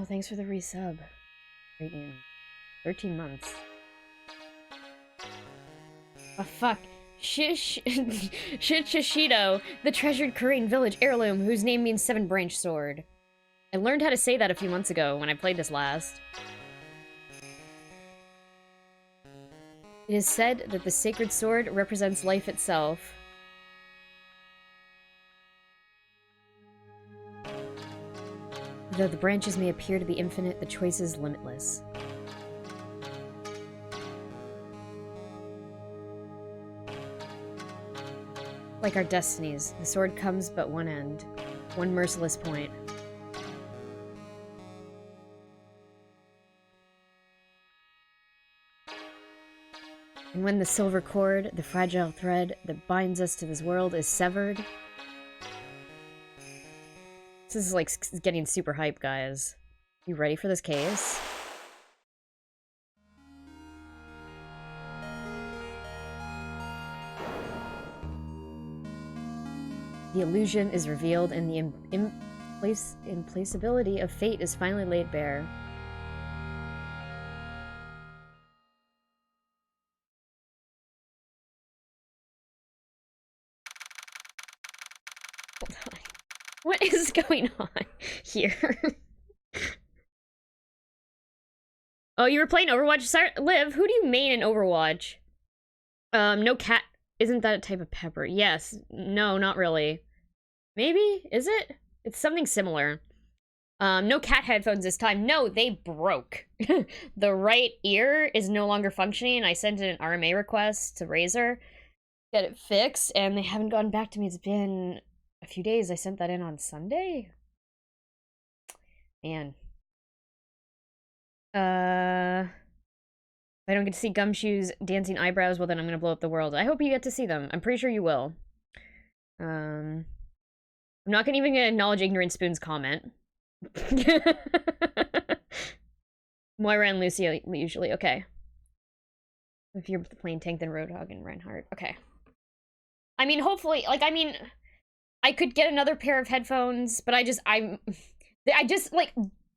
Oh, thanks for the resub. 13 months. Oh, fuck. Shishido, the treasured Korean village heirloom whose name means 7-branch sword. I learned how to say that a few months ago when I played this last. It is said that the sacred sword represents life itself. Though the branches may appear to be infinite, the choice is limitless. Like our destinies, the sword comes but one end. One merciless point. And when the silver cord, the fragile thread that binds us to this world, is severed... This is, like, getting super hype, guys. You ready for this case? The illusion is revealed, and the implacability of fate is finally laid bare. Hold on. What is going on here? Oh, you were playing Overwatch? Sorry, Liv, who do you main in Overwatch? No cat. Isn't that a type of pepper? Yes. No, not really. Maybe? Is it? It's something similar. No cat headphones this time. No, they broke. The right ear is no longer functioning. I sent an RMA request to Razer. Get it fixed, and they haven't gotten back to me. It's been a few days. I sent that in on Sunday. Man. If I don't get to see Gumshoe's dancing eyebrows, well then I'm gonna blow up the world. I hope you get to see them. I'm pretty sure you will. I'm not even gonna acknowledge Ignorant Spoon's comment. Moira and Lucy usually. Okay. If you're playing Tank, then Roadhog and Reinhardt. Okay. I mean, hopefully, like, I mean, I could get another pair of headphones, but I just, like,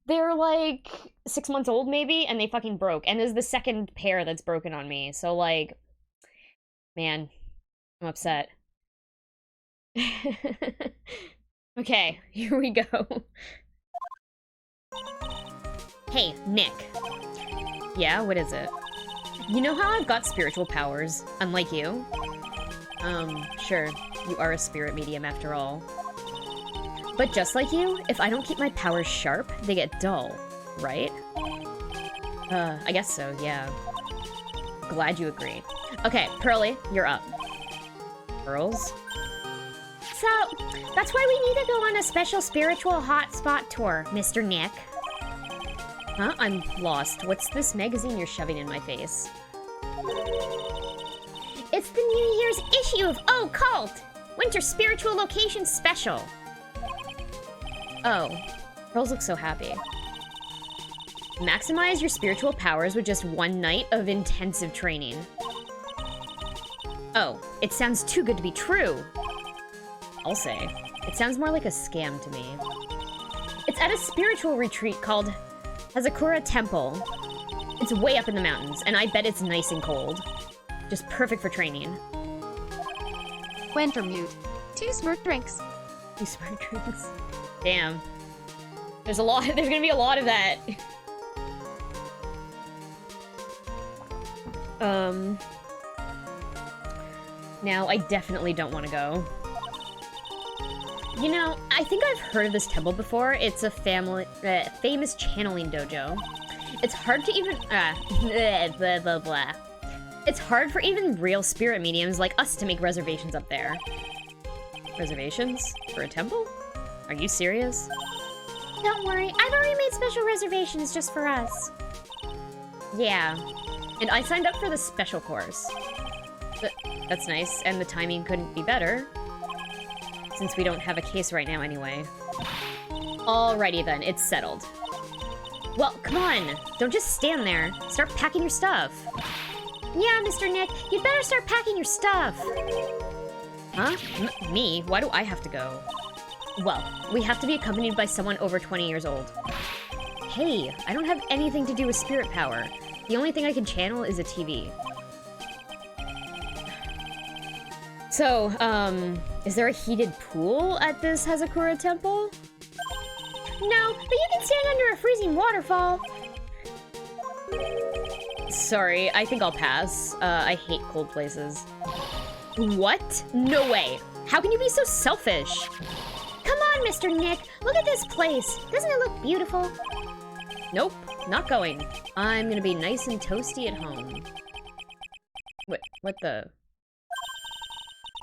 they're like 6 months old maybe, and they fucking broke. And this is the second pair that's broken on me. So, like, man, I'm upset. Okay, here we go. Hey, Nick. Yeah, what is it? You know how I've got spiritual powers, unlike you? Sure, you are a spirit medium after all. But just like you, if I don't keep my powers sharp, they get dull, right? I guess so, yeah. Glad you agree. Okay, Pearly, you're up. Pearls? So, that's why we need to go on a special spiritual hotspot tour, Mr. Nick. Huh? I'm lost. What's this magazine you're shoving in my face? It's the New Year's issue of Oh Cult! Winter Spiritual Location Special. Oh, Pearls look so happy. Maximize your spiritual powers with just one night of intensive training. Oh, it sounds too good to be true. I'll say. It sounds more like a scam to me. It's at a spiritual retreat called Hazakura Temple. It's way up in the mountains, and I bet it's nice and cold. Just perfect for training. Winter mute. 2 smart drinks. 2 smart drinks. Damn. There's gonna be a lot of that. Now, I definitely don't want to go. You know, I think I've heard of this temple before. It's a famous channeling dojo. It's hard to even, blah, blah, blah. It's hard for even real spirit mediums like us to make reservations up there. Reservations? For a temple? Are you serious? Don't worry, I've already made special reservations just for us. Yeah. And I signed up for the special course. That's nice, and the timing couldn't be better. Since we don't have a case right now anyway. Alrighty then, it's settled. Well, come on! Don't just stand there. Start packing your stuff. Yeah, Mr. Nick, you'd better start packing your stuff. Huh? Me? Why do I have to go? Well, we have to be accompanied by someone over 20 years old. Hey, I don't have anything to do with spirit power. The only thing I can channel is a TV. So, is there a heated pool at this Hazakura temple? No, but you can stand under a freezing waterfall. Sorry, I think I'll pass. I hate cold places. What? No way. How can you be so selfish? Come on, Mr. Nick. Look at this place. Doesn't it look beautiful? Nope, not going. I'm gonna be nice and toasty at home. What the?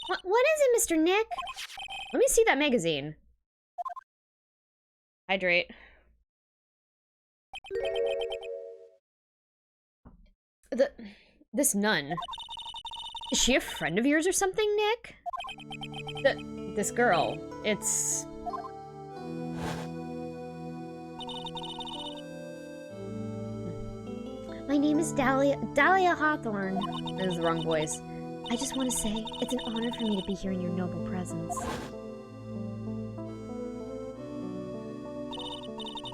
What is it, Mr. Nick? Let me see that magazine. Hydrate. This nun. Is she a friend of yours or something, Nick? This girl. It's... My name is Dahlia Hawthorne. That is the wrong voice. I just want to say, it's an honor for me to be here in your noble presence.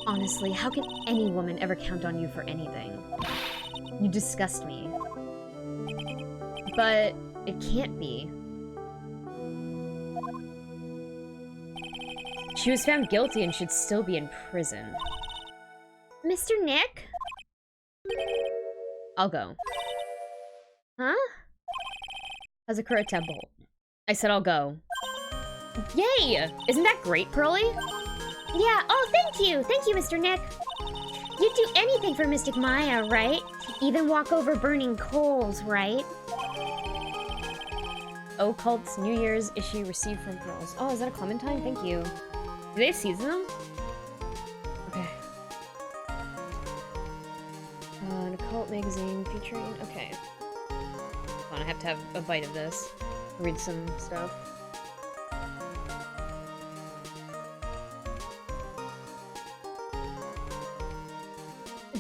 Honestly, how can any woman ever count on you for anything? You disgust me. But it can't be. She was found guilty and should still be in prison. Mr. Nick? I'll go. Huh? Hazakura Temple. I said I'll go. Yay! Isn't that great, Pearly? Yeah, oh, thank you! Thank you, Mr. Nick. You'd do anything for Mystic Maya, right? Even walk over burning coals, right? Occult's New Year's issue received from Pearls. Oh, is that a Clementine? Thank you. Do they season them? Okay. An occult magazine featuring... Okay. Hold on, I have to have a bite of this. Read some stuff.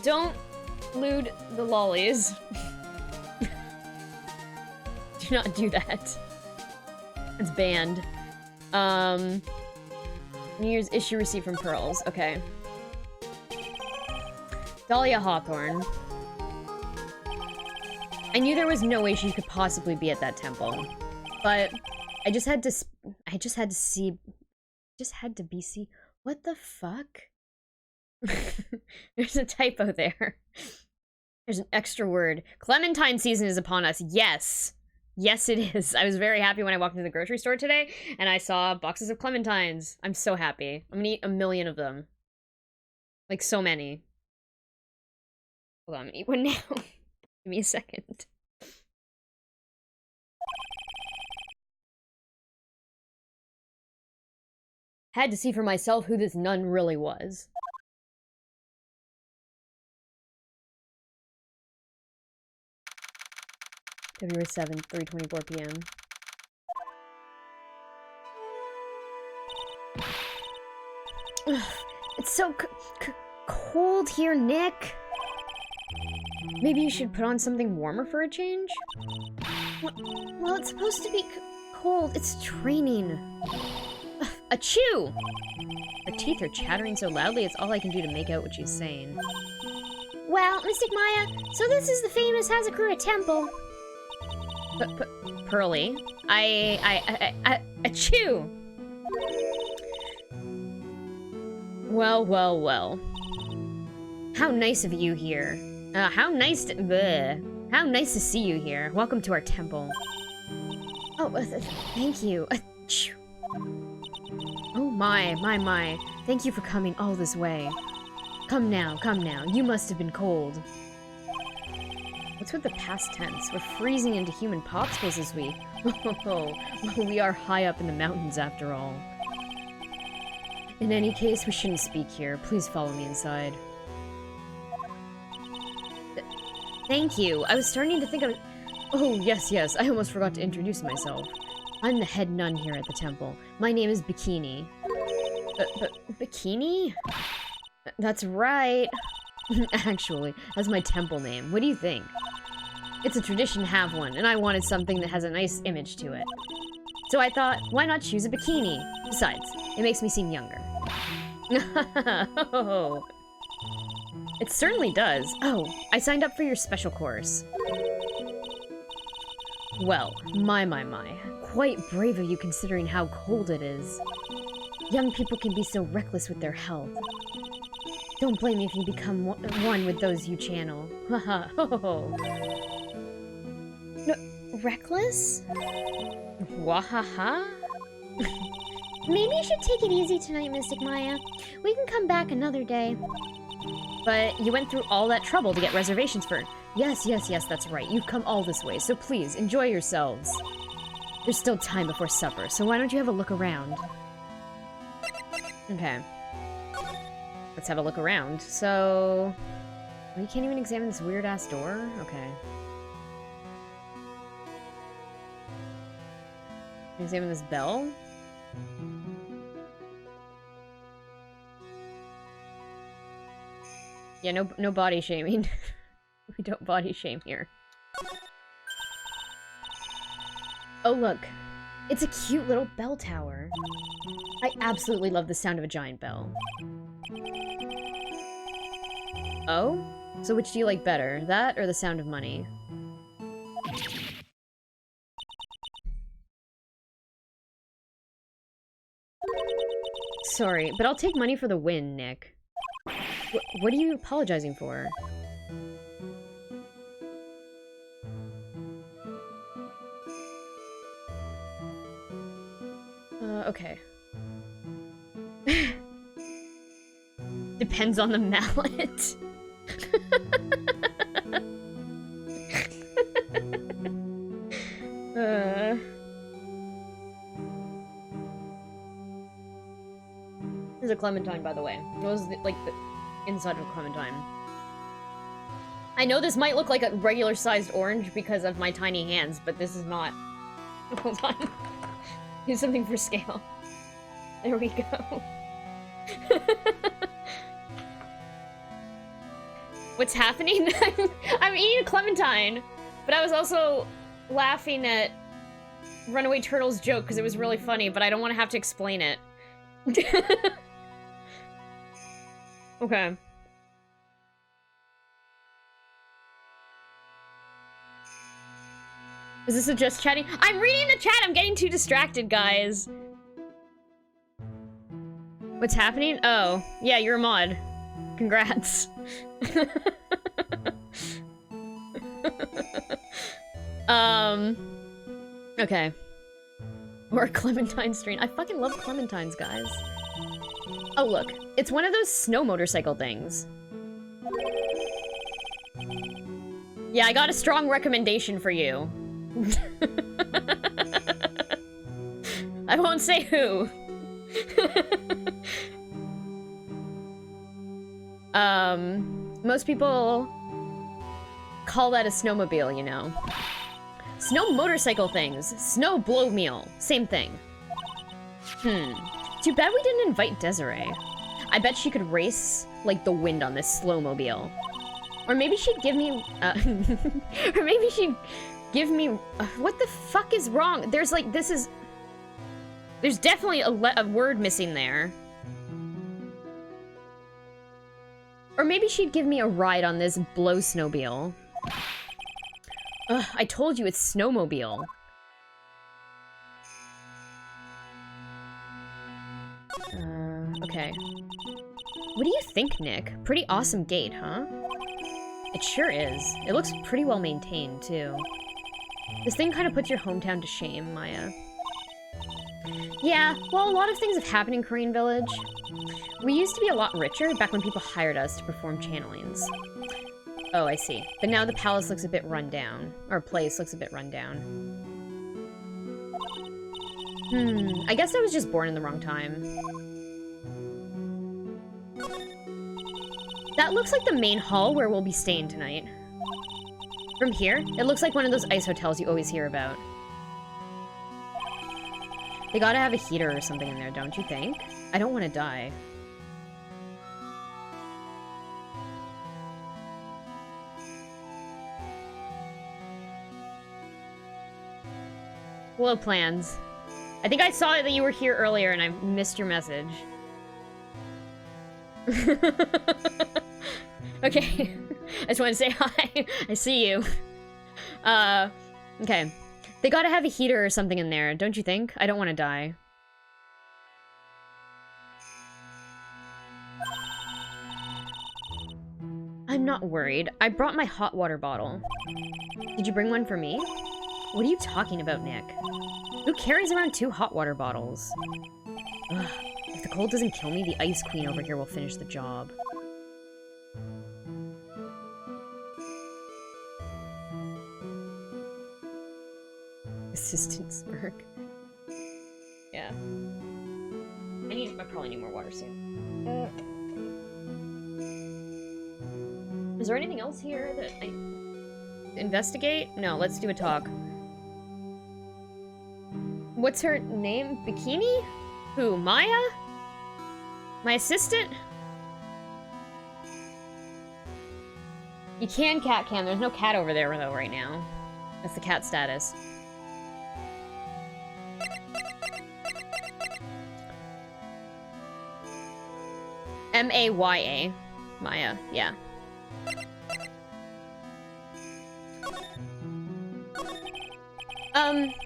Don't lewd the lollies. Do not do that. It's banned. New Year's issue received from Pearls. Okay. Dahlia Hawthorne. I knew there was no way she could possibly be at that temple, but I just had to be see. What the fuck? There's a typo there. There's an extra word. Clementine season is upon us. Yes. Yes, it is. I was very happy when I walked into the grocery store today and I saw boxes of clementines. I'm so happy. I'm gonna eat 1 million of them. Like, so many. Hold on, I'm gonna eat one now. Give me a second. Had to see for myself who this nun really was. February 7th, 3:24 p.m. It's so cold here, Nick. Maybe you should put on something warmer for a change? Well, it's supposed to be cold. It's training. Achoo! Her teeth are chattering so loudly, it's all I can do to make out what she's saying. Well, Mystic Maya, so this is the famous Hazakura Temple. Pearly? Achoo! Well. How nice of you here. How nice to see you here. Welcome to our temple. Oh, thank you. Achoo. Oh my. Thank you for coming all this way. Come now. You must have been cold. What's with the past tense? We're freezing into human popsicles this week. Oh, we are high up in the mountains after all. In any case, we shouldn't speak here. Please follow me inside. Thank you. I was starting to think of... Oh, yes. I almost forgot to introduce myself. I'm the head nun here at the temple. My name is Bikini. Bikini? That's right. Actually, that's my temple name. What do you think? It's a tradition to have one, and I wanted something that has a nice image to it. So I thought, why not choose a bikini? Besides, it makes me seem younger. It certainly does. Oh, I signed up for your special course. Well, my. Quite brave of you considering how cold it is. Young people can be so reckless with their health. Don't blame me if you become one with those you channel. Haha, ho ho ho. No, reckless? Wahaha? Maybe you should take it easy tonight, Mystic Maya. We can come back another day. But you went through all that trouble to get reservations for... Yes, that's right. You've come all this way, so please, enjoy yourselves. There's still time before supper, so why don't you have a look around? Okay. Let's have a look around. So... We can't even examine this weird-ass door? Okay. Examine this bell? Yeah, no body shaming. We don't body shame here. Oh, look. It's a cute little bell tower. I absolutely love the sound of a giant bell. Oh? So which do you like better? That or the sound of money? Sorry, but I'll take money for the win, Nick. What are you apologizing for? Okay. Depends on the mallet. There's a clementine, by the way. It was like the inside of a clementine. I know this might look like a regular-sized orange because of my tiny hands, but this is not. Hold on. Do something for scale. There we go. What's happening? I'm eating a clementine, but I was also laughing at Runaway Turtle's joke because it was really funny, but I don't want to have to explain it. Okay. Is this a just chatting? I'm reading the chat! I'm getting too distracted, guys. What's happening? Oh, yeah, you're a mod. Congrats. Okay. Or a clementine strain. I fucking love clementines, guys. Oh, look. It's one of those snow motorcycle things. Yeah, I got a strong recommendation for you. I won't say who. Most people call that a snowmobile, you know. Snow motorcycle things. Snow blow meal. Same thing. Too bad we didn't invite Desiree. I bet she could race like the wind on this slowmobile. Or maybe she'd give me, or maybe she'd give me, what the fuck is wrong? There's like, there's definitely a word missing there. Or maybe she'd give me a ride on this blow snowmobile. Ugh, I told you it's snowmobile. Okay. What do you think, Nick? Pretty awesome gate, huh? It sure is. It looks pretty well maintained, too. This thing kind of puts your hometown to shame, Maya. Yeah, well, a lot of things have happened in Korean Village. We used to be a lot richer back when people hired us to perform channelings. Oh, I see. But now the palace looks a bit run down. Or place looks a bit run down. I guess I was just born in the wrong time. That looks like the main hall where we'll be staying tonight. From here, it looks like one of those ice hotels you always hear about. They gotta have a heater or something in there, don't you think? I don't want to die. Hello, plans. I think I saw that you were here earlier and I missed your message. Okay. I just want to say hi. I see you. Okay. They gotta have a heater or something in there, don't you think? I don't want to die. I'm not worried. I brought my hot water bottle. Did you bring one for me? What are you talking about, Nick? Who carries around 2 hot water bottles? Ugh. If the cold doesn't kill me, the Ice Queen over here will finish the job. Assistant smirk. Yeah. I probably need more water soon. Is there anything else here that I... investigate? No, let's do a talk. What's her name? Bikini? Who, Maya? My assistant? You can cat cam. There's no cat over there, though, right now. That's the cat status. M-A-Y-A. Maya, yeah.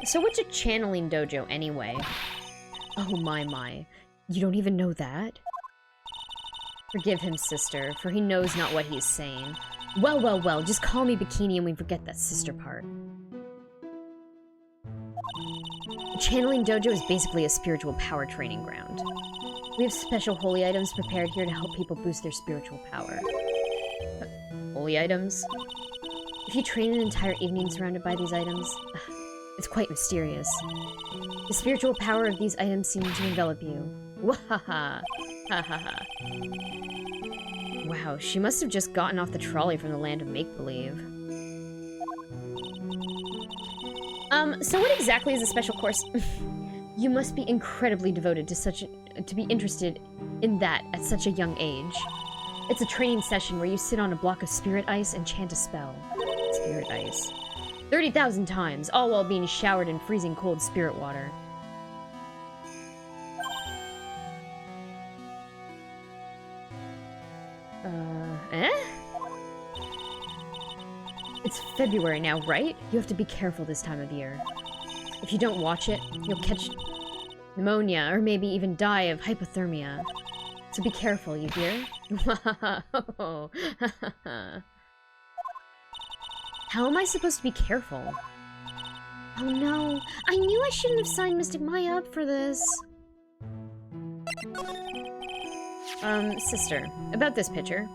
So what's a channeling dojo, anyway? Oh, my. You don't even know that? Forgive him, sister, for he knows not what he is saying. Well, just call me Bikini and we forget that sister part. A channeling dojo is basically a spiritual power training ground. We have special holy items prepared here to help people boost their spiritual power. Holy items? If you train an entire evening surrounded by these items, it's quite mysterious. The spiritual power of these items seems to envelop you. Wahaha! Ha. Wow, she must have just gotten off the trolley from the land of make-believe. So what exactly is a special course? You must be incredibly devoted to be interested in that at such a young age. It's a training session where you sit on a block of spirit ice and chant a spell. Spirit ice. 30,000 times, all while being showered in freezing cold spirit water. It's February now, right? You have to be careful this time of year. If you don't watch it, you'll catch pneumonia, or maybe even die of hypothermia. So be careful, you hear? How am I supposed to be careful? Oh no, I knew I shouldn't have signed Mystic Maya up for this. Sister, about this picture.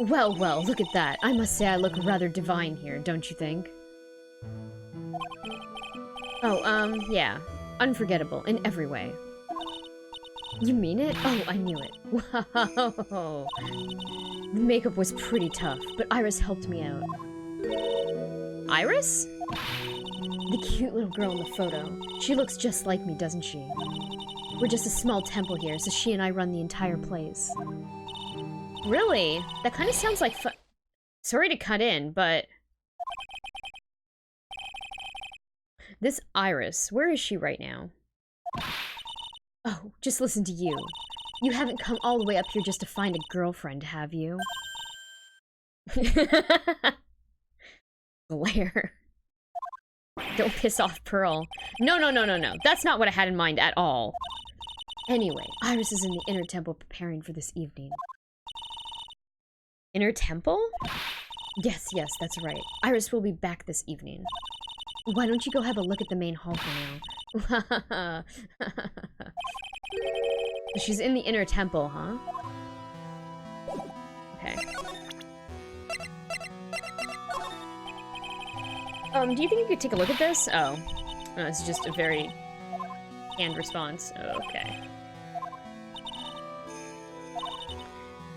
Well, look at that. I must say I look rather divine here, don't you think? Oh, yeah. Unforgettable in every way. You mean it? Oh, I knew it. Wow. The makeup was pretty tough, but Iris helped me out. Iris? The cute little girl in the photo. She looks just like me, doesn't she? We're just a small temple here, so she and I run the entire place. Really? That kind of sounds like fun. Sorry to cut in, but... This Iris, where is she right now? Oh, just listen to you. You haven't come all the way up here just to find a girlfriend, have you? Glare. Don't piss off Pearl. No. That's not what I had in mind at all. Anyway, Iris is in the inner temple preparing for this evening. Inner temple? Yes, that's right. Iris will be back this evening. Why don't you go have a look at the main hall for now? She's in the inner temple, huh? Okay. Do you think you could take a look at this? Oh. No, it's just a very canned response. Okay.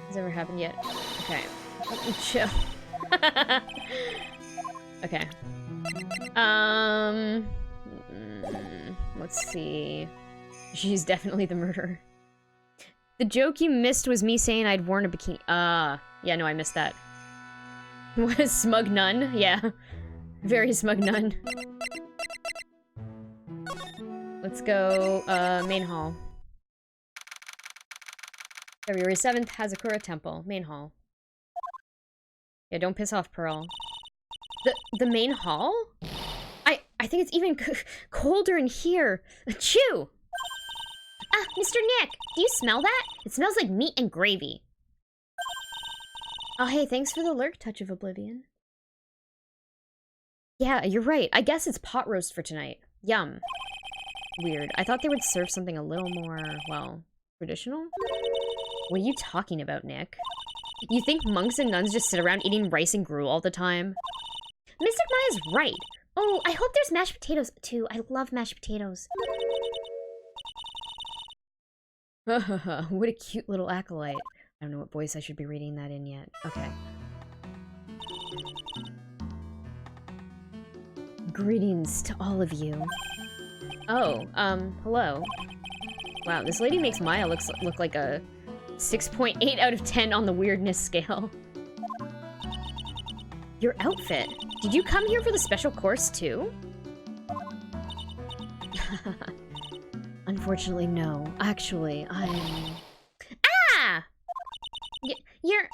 Has ever happened yet? Okay. Chill. Okay. Let's see. She's definitely the murderer. The joke you missed was me saying I'd worn a bikini. Yeah, no, I missed that. What a smug nun. Yeah. Very smug nun. Let's go, main hall. February 7th, Hazakura Temple, main hall. Yeah, don't piss off Pearl. The main hall? I think it's even colder in here. Achoo! Ah, Mr. Nick, do you smell that? It smells like meat and gravy. Oh, hey, thanks for the lurk, Touch of Oblivion. Yeah, you're right. I guess it's pot roast for tonight. Yum. Weird. I thought they would serve something a little more, well, traditional? What are you talking about, Nick? You think monks and nuns just sit around eating rice and gruel all the time? Mystic Maya's right. Oh, I hope there's mashed potatoes, too. I love mashed potatoes. What a cute little acolyte. I don't know what voice I should be reading that in yet. Okay. Greetings to all of you. Oh, hello. Wow, this lady makes Maya look like a 6.8 out of 10 on the weirdness scale. Your outfit. Did you come here for the special course too? Unfortunately, no. Actually, I'm... Ah! You're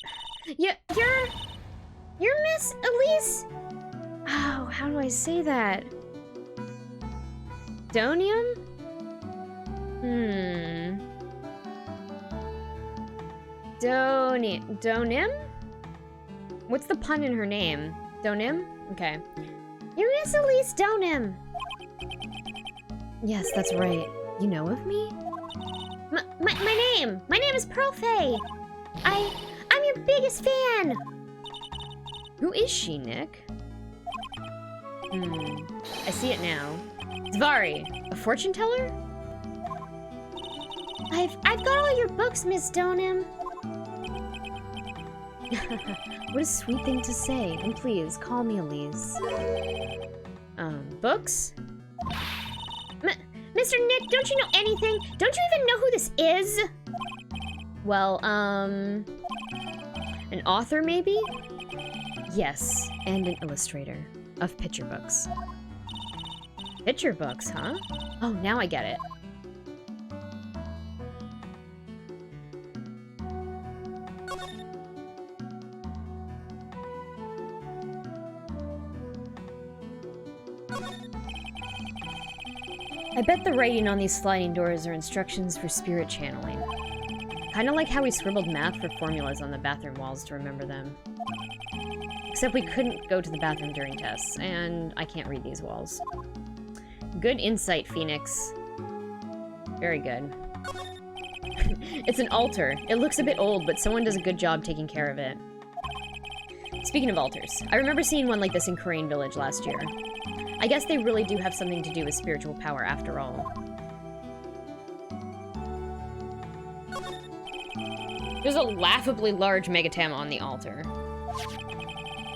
Miss Elise? Oh, how do I say that? Donium? Donim? What's the pun in her name? Donim? Okay. You're Miss Elise Donim. Yes, that's right. You know of me? My name is Pearl Faye. I'm your biggest fan. Who is she, Nick? I see it now. Zvari, a fortune teller? I've got all your books, Miss Donim. What a sweet thing to say. And please, call me Elise. Books? Mr. Nick, don't you know anything? Don't you even know who this is? Well, an author, maybe? Yes, and an illustrator of picture books. Picture books, huh? Oh, now I get it. I bet the writing on these sliding doors are instructions for spirit channeling. Kinda like how we scribbled math for formulas on the bathroom walls to remember them. Except we couldn't go to the bathroom during tests, and I can't read these walls. Good insight, Phoenix. Very good. It's an altar. It looks a bit old, but someone does a good job taking care of it. Speaking of altars, I remember seeing one like this in Korean Village last year. I guess they really do have something to do with spiritual power after all. There's a laughably large Megatama on the altar.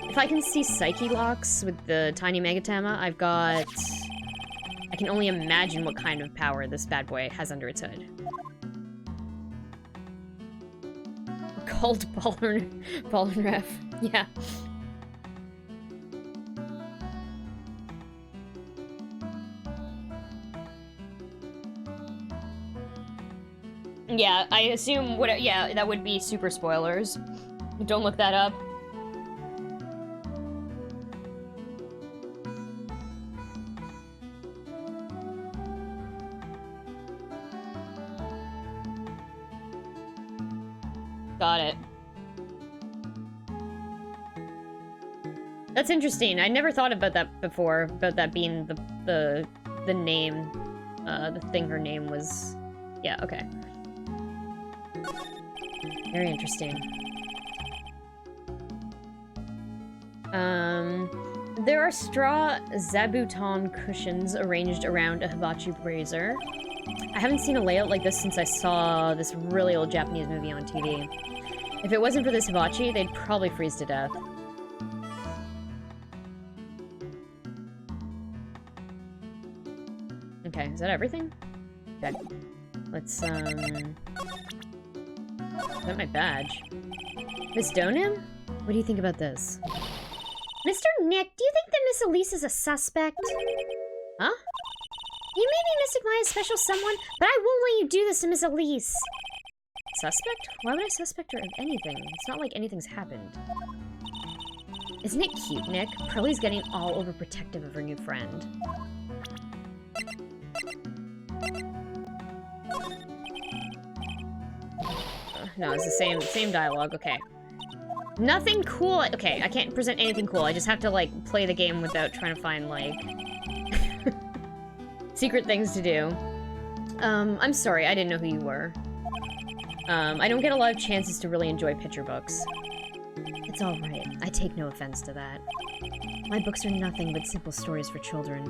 If I can see Psyche locks with the tiny Megatama, I've got... I can only imagine what kind of power this bad boy has under its hood. Called Pollenref. Yeah. Yeah, I assume yeah, that would be super spoilers. Don't look that up. Got it. That's interesting. I never thought about that before, about that being the name, the thing her name was. Yeah, okay. Very interesting. There are straw zabuton cushions arranged around a hibachi brazier. I haven't seen a layout like this since I saw this really old Japanese movie on TV. If it wasn't for this hibachi, they'd probably freeze to death. Okay, is that everything? Okay. Let's, is that my badge? Miss Donim? What do you think about this? Mr. Nick, do you think that Miss Elise is a suspect? Huh? You may be Mystic Maya's special someone, but I won't let you do this to Miss Elise. Suspect? Why would I suspect her of anything? It's not like anything's happened. Isn't it cute, Nick? Pearlie's getting all overprotective of her new friend. No, it's the same dialogue. Okay. Nothing cool. Okay, I can't present anything cool. I just have to, like, play the game without trying to find, like, secret things to do. I'm sorry. I didn't know who you were. I don't get a lot of chances to really enjoy picture books. It's all right. I take no offense to that. My books are nothing but simple stories for children.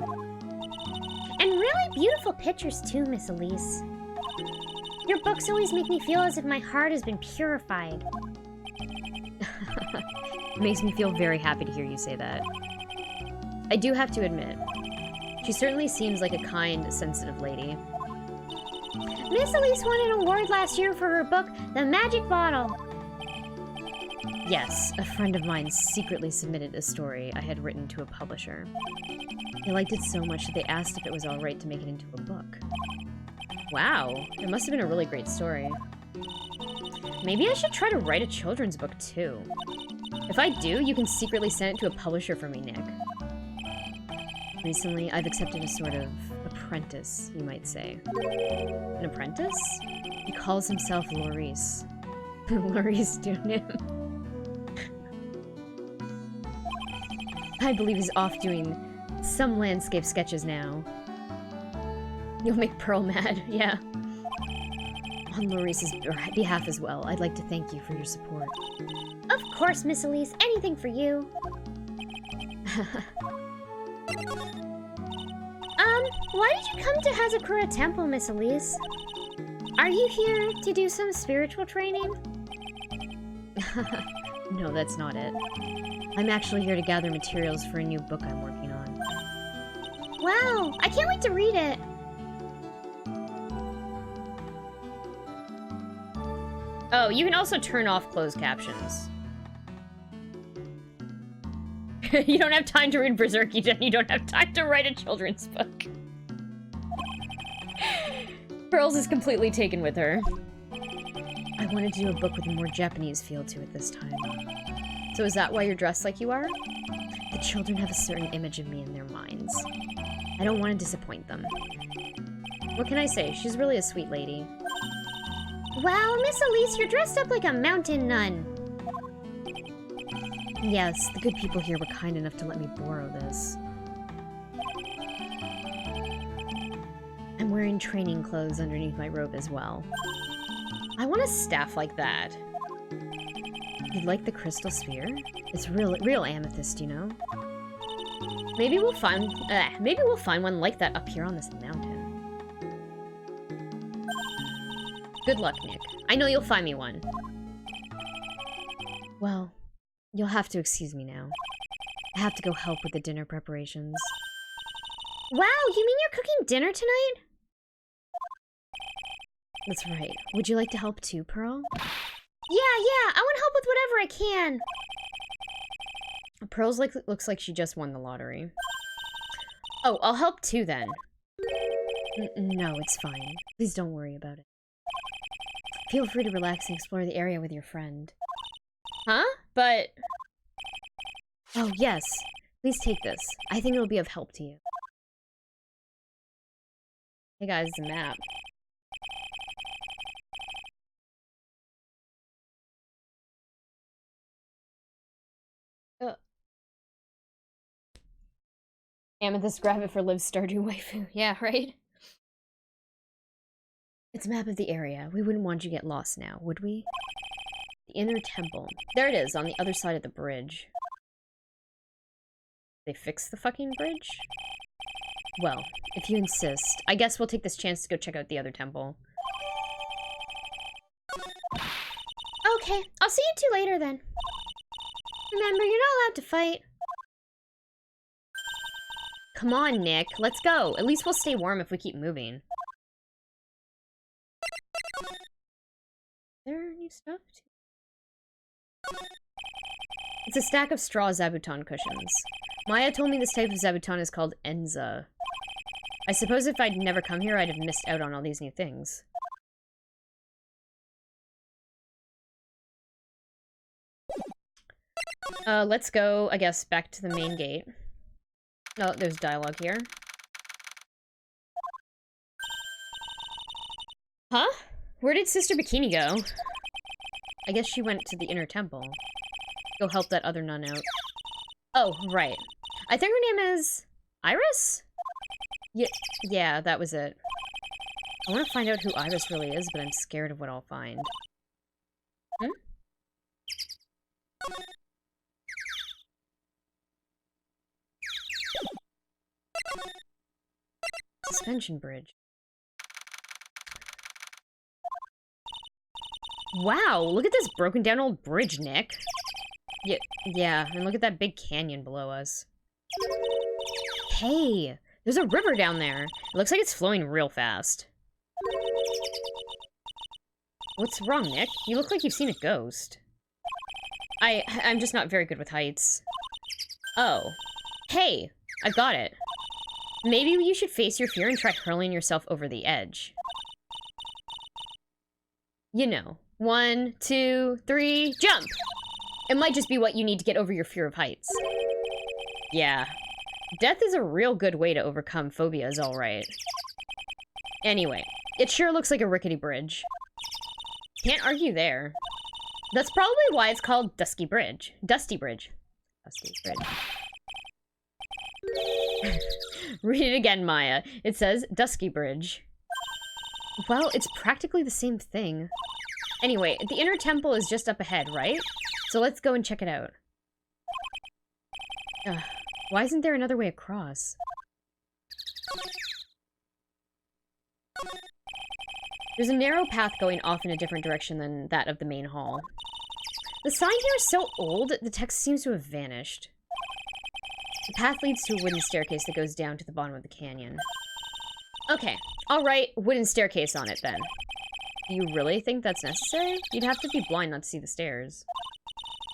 And really beautiful pictures too, Miss Elise. Your books always make me feel as if my heart has been purified. It makes me feel very happy to hear you say that. I do have to admit, she certainly seems like a kind, sensitive lady. Miss Elise won an award last year for her book, The Magic Bottle. Yes, a friend of mine secretly submitted a story I had written to a publisher. They liked it so much that they asked if it was alright to make it into a book. Wow, it must have been a really great story. Maybe I should try to write a children's book too. If I do, you can secretly send it to a publisher for me, Nick. Recently, I've accepted a sort of apprentice, you might say. An apprentice? He calls himself Laurice. Laurice Dunim. I believe he's off doing some landscape sketches now. You'll make Pearl mad, yeah. On Laurice's behalf as well, I'd like to thank you for your support. Of course, Miss Elise. Anything for you. Why did you come to Hazakura Temple, Miss Elise? Are you here to do some spiritual training? No, that's not it. I'm actually here to gather materials for a new book I'm working on. Wow, I can't wait to read it. Oh, you can also turn off closed captions. You don't have time to read Berserky, then you don't have time to write a children's book. Pearls is completely taken with her. I wanted to do a book with a more Japanese feel to it this time. So is that why you're dressed like you are? The children have a certain image of me in their minds. I don't want to disappoint them. What can I say? She's really a sweet lady. Wow, Miss Elise, you're dressed up like a mountain nun. Yes, the good people here were kind enough to let me borrow this. I'm wearing training clothes underneath my robe as well. I want a staff like that. You'd like the crystal sphere? It's real amethyst, you know? Maybe we'll find one like that up here on this mountain. Good luck, Nick. I know you'll find me one. Well, you'll have to excuse me now. I have to go help with the dinner preparations. Wow, you mean you're cooking dinner tonight? That's right. Would you like to help too, Pearl? Yeah, I want to help with whatever I can. Pearl's looks like she just won the lottery. Oh, I'll help too then. No, it's fine. Please don't worry about it. Feel free to relax and explore the area with your friend. Huh? But... Oh, yes. Please take this. I think it'll be of help to you. Hey guys, it's a map. Amethyst, grab it for Liv's Stardew waifu. Yeah, right? It's a map of the area. We wouldn't want you to get lost now, would we? The inner temple. There it is, on the other side of the bridge. They fixed the fucking bridge? Well, if you insist, I guess we'll take this chance to go check out the other temple. Okay, I'll see you two later then. Remember, you're not allowed to fight. Come on, Nick. Let's go. At least we'll stay warm if we keep moving. Is there new stuff? It's a stack of straw zabuton cushions. Maya told me this type of zabuton is called Enza. I suppose if I'd never come here, I'd have missed out on all these new things. Let's go, I guess, back to the main gate. Oh, there's dialogue here. Huh? Where did Sister Bikini go? I guess she went to the inner temple. Go help that other nun out. Oh, right. I think her name is... Iris? Yeah, that was it. I want to find out who Iris really is, but I'm scared of what I'll find. Hmm? Suspension bridge. Wow, look at this broken down old bridge, Nick. Yeah, and look at that big canyon below us. Hey, there's a river down there. It looks like it's flowing real fast. What's wrong, Nick? You look like you've seen a ghost. I'm just not very good with heights. Oh. Hey, I've got it. Maybe you should face your fear and try hurling yourself over the edge. You know. 1, 2, 3, jump! It might just be what you need to get over your fear of heights. Yeah. Death is a real good way to overcome phobias, alright. Anyway, it sure looks like a rickety bridge. Can't argue there. That's probably why it's called Dusty Bridge. Dusty Bridge. Dusty Bridge. Read it again, Maya. It says Dusky Bridge. Well, it's practically the same thing. Anyway, the inner temple is just up ahead, right? So let's go and check it out. Why isn't there another way across? There's a narrow path going off in a different direction than that of the main hall. The sign here is so old, the text seems to have vanished. The path leads to a wooden staircase that goes down to the bottom of the canyon. Okay, I'll write wooden staircase on it then. Do you really think that's necessary? You'd have to be blind not to see the stairs.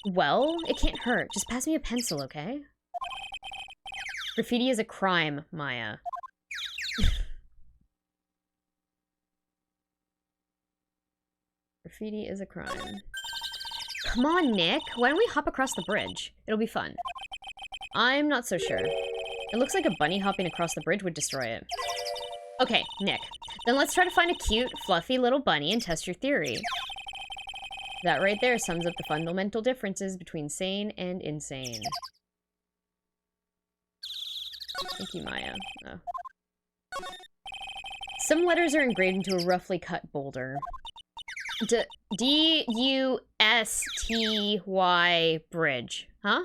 Well, it can't hurt. Just pass me a pencil, okay? Graffiti is a crime, Maya. Graffiti is a crime. Come on, Nick. Why don't we hop across the bridge? It'll be fun. I'm not so sure. It looks like a bunny hopping across the bridge would destroy it. Okay, Nick. Then let's try to find a cute, fluffy little bunny and test your theory. That right there sums up the fundamental differences between sane and insane. Thank you, Maya. Oh. Some letters are engraved into a roughly cut boulder. D-U-S-T-Y bridge. Huh?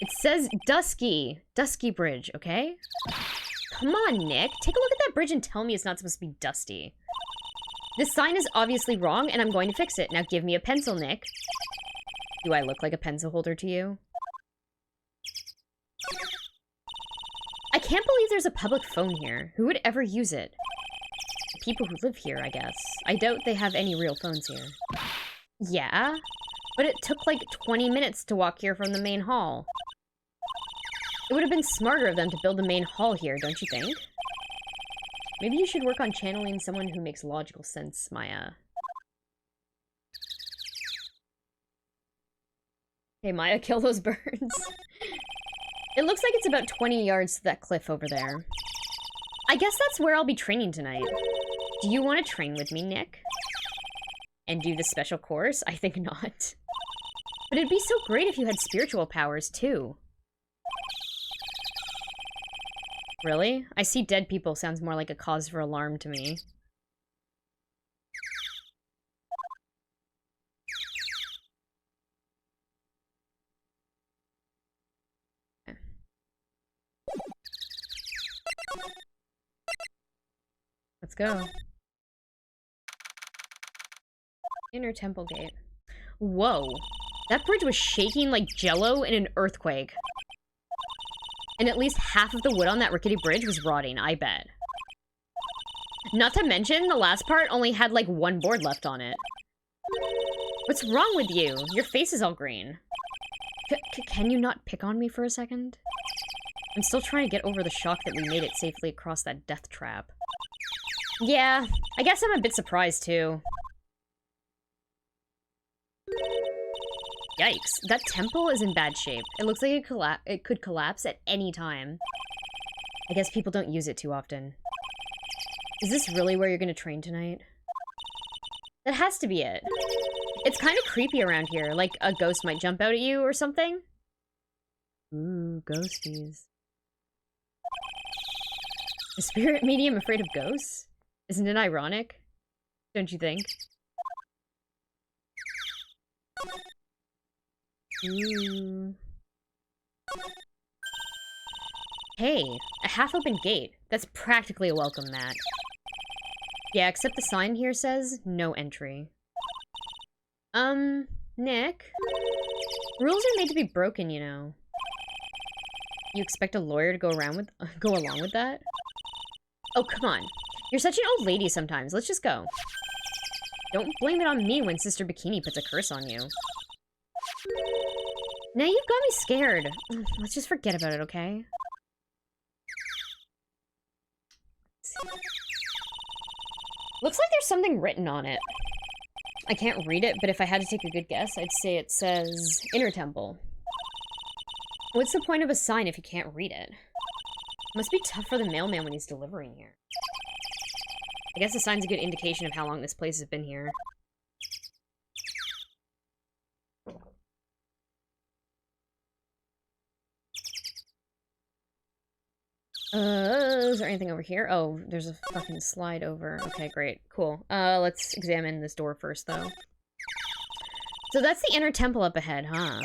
It says Dusky. Dusky Bridge, okay? Come on, Nick. Take a look at that bridge and tell me it's not supposed to be dusty. This sign is obviously wrong, and I'm going to fix it. Now give me a pencil, Nick. Do I look like a pencil holder to you? I can't believe there's a public phone here. Who would ever use it? People who live here, I guess. I doubt they have any real phones here. Yeah? But it took like 20 minutes to walk here from the main hall. It would have been smarter of them to build the main hall here, don't you think? Maybe you should work on channeling someone who makes logical sense, Maya. Hey, Maya, kill those birds. It looks like it's about 20 yards to that cliff over there. I guess that's where I'll be training tonight. Do you want to train with me, Nick? And do the special course? I think not. But it'd be so great if you had spiritual powers, too. Really? I see dead people sounds more like a cause for alarm to me. Okay. Let's go. Inner temple gate. Whoa. That bridge was shaking like jello in an earthquake. And at least half of the wood on that rickety bridge was rotting, I bet. Not to mention, the last part only had like one board left on it. What's wrong with you? Your face is all green. Can you not pick on me for a second? I'm still trying to get over the shock that we made it safely across that death trap. Yeah, I guess I'm a bit surprised too. Yikes. That temple is in bad shape. It looks like it could collapse at any time. I guess people don't use it too often. Is this really where you're gonna train tonight? That has to be it. It's kind of creepy around here, like a ghost might jump out at you or something. Ooh, ghosties. A spirit medium afraid of ghosts? Isn't it ironic? Don't you think? Ooh. Hey, a half-open gate. That's practically a welcome mat. Yeah, except the sign here says no entry. Nick? Rules are made to be broken, you know. You expect a lawyer to go along with that? Oh, come on. You're such an old lady sometimes. Let's just go. Don't blame it on me when Sister Bikini puts a curse on you. Now you've got me scared. Let's just forget about it, okay? Looks like there's something written on it. I can't read it, but if I had to take a good guess, I'd say it says Inner Temple. What's the point of a sign if you can't read it? Must be tough for the mailman when he's delivering here. I guess the sign's a good indication of how long this place has been here. Is there anything over here? Oh, there's a fucking slide over. Okay, great. Cool. Let's examine this door first, though. So that's the inner temple up ahead, huh?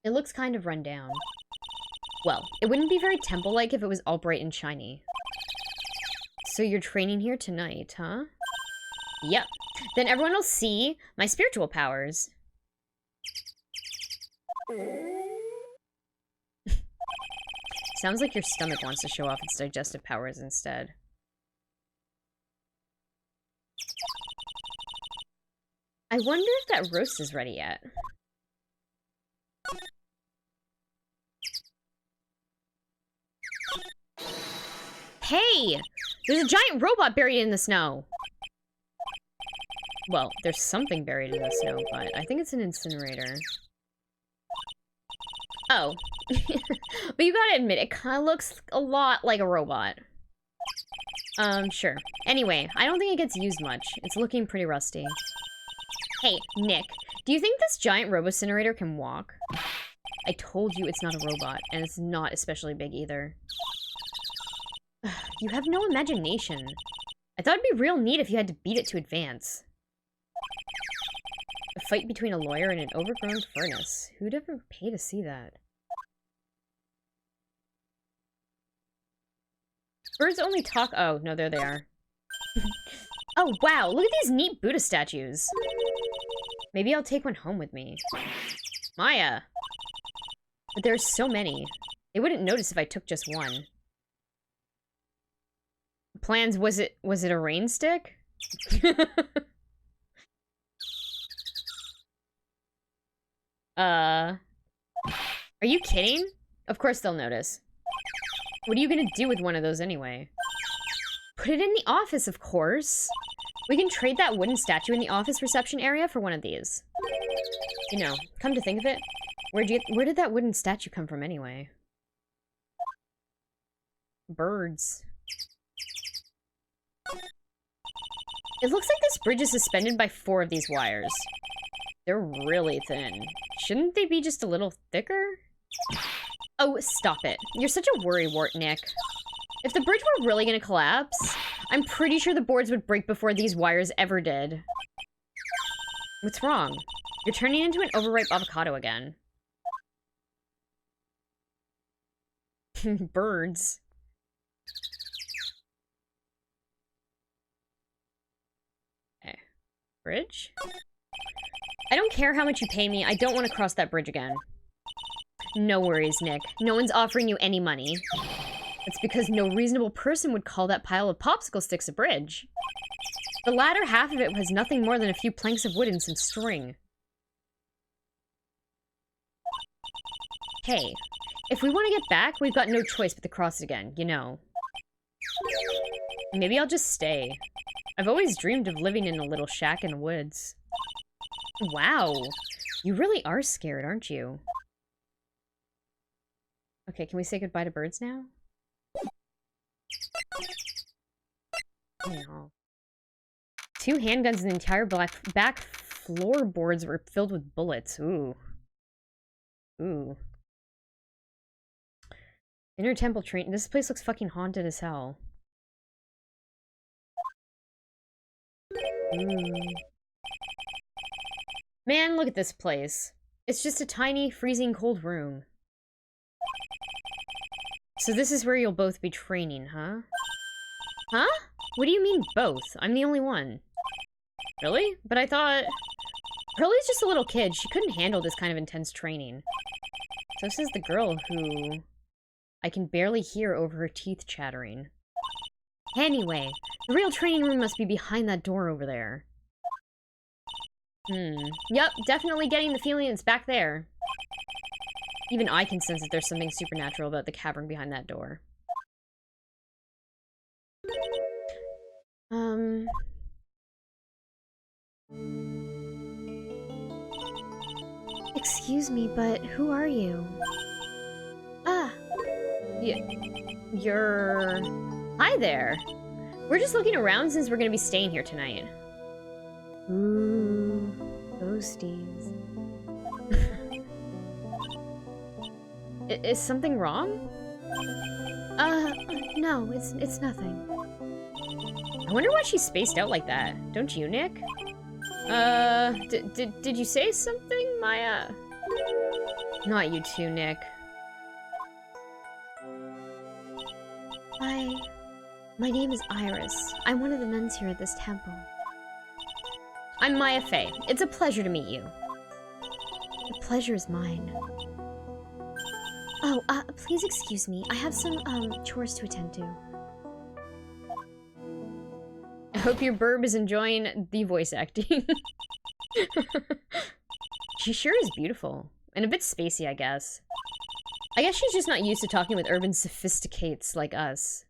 It looks kind of run down. Well, it wouldn't be very temple-like if it was all bright and shiny. So you're training here tonight, huh? Yep. Then everyone will see my spiritual powers. Sounds like your stomach wants to show off its digestive powers instead. I wonder if that roast is ready yet. Hey! There's a giant robot buried in the snow! Well, there's something buried in the snow, but I think it's an incinerator. Oh. But you gotta admit, it kinda looks a lot like a robot. Sure. Anyway, I don't think it gets used much. It's looking pretty rusty. Hey, Nick, do you think this giant robo-incinerator can walk? I told you it's not a robot, and it's not especially big either. You have no imagination. I thought it'd be real neat if you had to beat it to advance. A fight between a lawyer and an overgrown furnace. Who'd ever pay to see that? Birds only talk- oh, no, there they are. Oh, wow, look at these neat Buddha statues. Maybe I'll take one home with me. Maya! But there are so many. They wouldn't notice if I took just one. Plans, was it a rain stick? Are you kidding? Of course they'll notice. What are you gonna do with one of those anyway? Put it in the office, of course. We can trade that wooden statue in the office reception area for one of these. You know, come to think of it, where did that wooden statue come from anyway? Birds. It looks like this bridge is suspended by 4 of these wires. They're really thin. Shouldn't they be just a little thicker? Oh, stop it. You're such a worrywart, Nick. If the bridge were really gonna collapse, I'm pretty sure the boards would break before these wires ever did. What's wrong? You're turning into an overripe avocado again. Birds. Okay. Bridge? I don't care how much you pay me, I don't want to cross that bridge again. No worries, Nick. No one's offering you any money. It's because no reasonable person would call that pile of popsicle sticks a bridge. The latter half of it was nothing more than a few planks of wood and some string. Hey, if we want to get back, we've got no choice but to cross it again, you know. Maybe I'll just stay. I've always dreamed of living in a little shack in the woods. Wow. You really are scared, aren't you? Okay, can we say goodbye to birds now? No. 2 handguns and the entire back floorboards were filled with bullets. Ooh. Ooh. Inner Temple train. This place looks fucking haunted as hell. Man, look at this place. It's just a tiny, freezing cold room. So this is where you'll both be training, huh? Huh? What do you mean both? I'm the only one. Really? But I thought... Pearlie's just a little kid. She couldn't handle this kind of intense training. So says the girl who... I can barely hear over her teeth chattering. Anyway, the real training room must be behind that door over there. Yep, definitely getting the feeling it's back there. Even I can sense that there's something supernatural about the cavern behind that door. Excuse me, but who are you? Ah. Yeah. You're... Hi there. We're just looking around since we're gonna be staying here tonight. Ooh, ghosties. Is something wrong? No, it's nothing. I wonder why she's spaced out like that. Don't you, Nick? Did you say something, Maya? Not you too, Nick. My name is Iris. I'm one of the nuns here at this temple. I'm Maya Fey. It's a pleasure to meet you. The pleasure is mine. Oh, please excuse me. I have some, chores to attend to. I hope your burb is enjoying the voice acting. She sure is beautiful. And a bit spacey, I guess. I guess she's just not used to talking with urban sophisticates like us.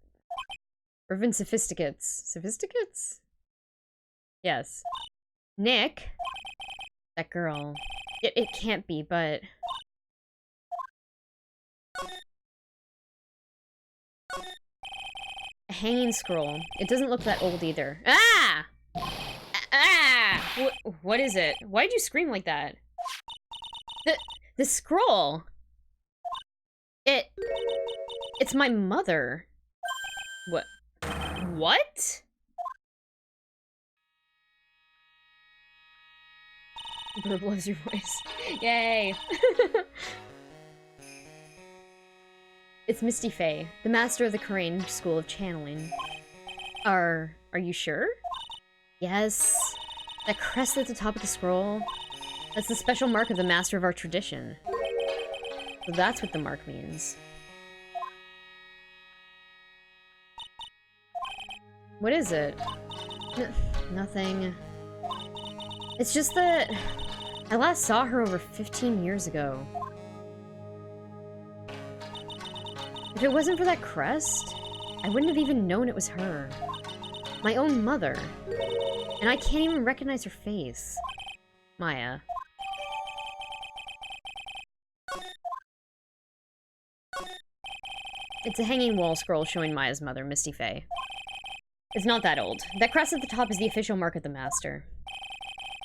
Urban sophisticates. Sophisticates? Yes. Nick? That girl. It can't be, but... A hanging scroll. It doesn't look that old either. Ah! Ah! What is it? Why'd you scream like that? The scroll! It's my mother. What? Burb loves your voice. Yay! It's Misty Fey, the master of the Crane School of Channeling. Are you sure? Yes. That crest at the top of the scroll. That's the special mark of the master of our tradition. So that's what the mark means. What is it? Nothing. It's just that I last saw her over 15 years ago. If it wasn't for that crest, I wouldn't have even known it was her. My own mother. And I can't even recognize her face. Maya. It's a hanging wall scroll showing Maya's mother, Misty Fey. It's not that old. That crest at the top is the official mark of the master.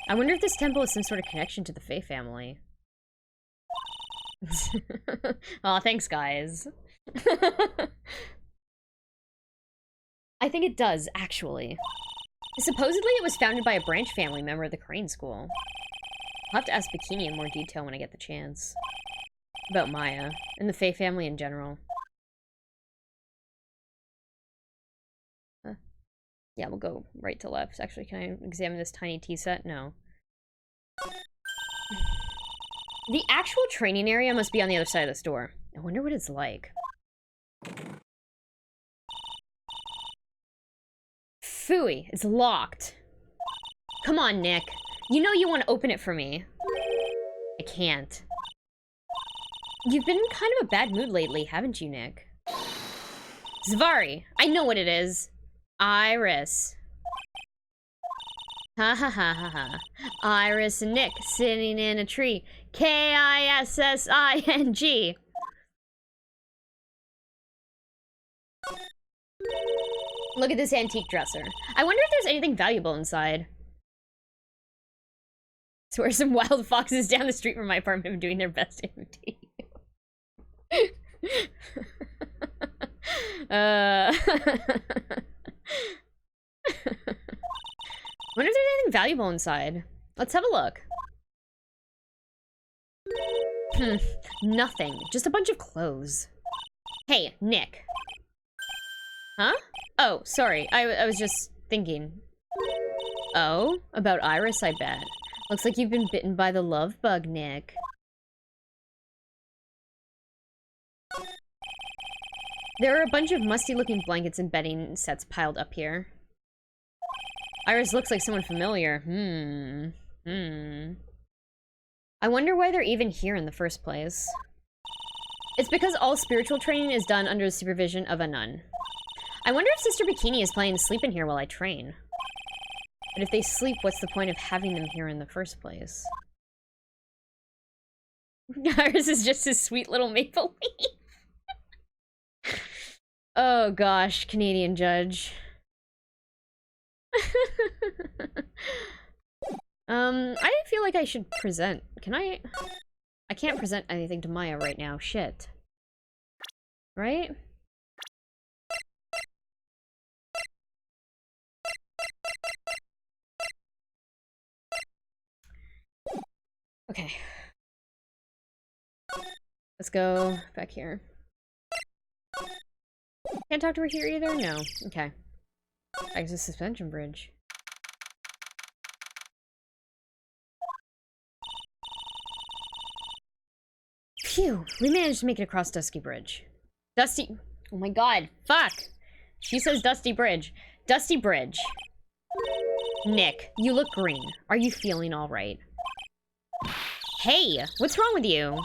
I wonder if this temple has some sort of connection to the Fey family. Aw, thanks, guys. I think it does, actually. Supposedly, it was founded by a branch family member of the Crane School. I'll have to ask Bikini in more detail when I get the chance. About Maya, and the Fey family in general. Yeah, we'll go right to left. Actually, can I examine this tiny tea set? No. The actual training area must be on the other side of this door. I wonder what it's like. Phooey, it's locked. Come on, Nick. You know you want to open it for me. I can't. You've been in kind of a bad mood lately, haven't you, Nick? Zvari, I know what it is. Iris. Ha ha ha ha ha. Iris and Nick sitting in a tree. Kissing. Look at this antique dresser. I wonder if there's anything valuable inside. Swear some wild foxes down the street from my apartment are doing their best to imitate you. Wonder if there's anything valuable inside. Let's have a look. Nothing. Just a bunch of clothes. Hey, Nick. Huh? Oh, sorry. I was just thinking. Oh? About Iris, I bet. Looks like you've been bitten by the love bug, Nick. There are a bunch of musty-looking blankets and bedding sets piled up here. Iris looks like someone familiar. I wonder why they're even here in the first place. It's because all spiritual training is done under the supervision of a nun. I wonder if Sister Bikini is planning to sleep in here while I train. But if they sleep, what's the point of having them here in the first place? Iris is just his sweet little maple leaf. Oh gosh, Canadian judge. I feel like I should present. Can I? I can't present anything to Maya right now. Shit. Right? Okay. Let's go back here. Can't talk to her here either? No. Okay. Back to the suspension bridge. Phew! We managed to make it across Dusty Bridge. Dusty... Oh my god. Fuck! She says Dusty Bridge. Dusty Bridge. Nick, you look green. Are you feeling alright? Hey! What's wrong with you?